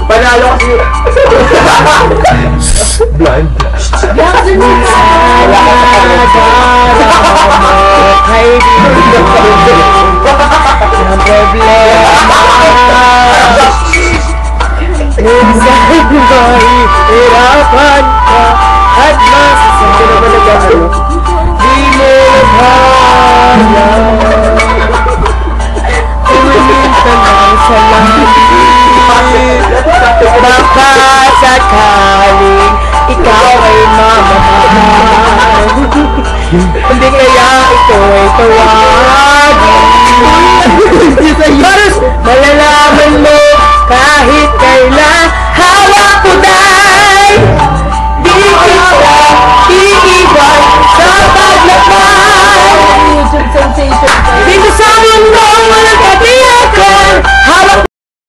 Panalo kasi. Blind. Ang problema minsan mahihirapan ka at masasaktan. Di mo kaya umintan lang sa langit. Baka sakaling ikaw ay mamamahal. Hindi kaya ito ay tawagin. Malalaman mo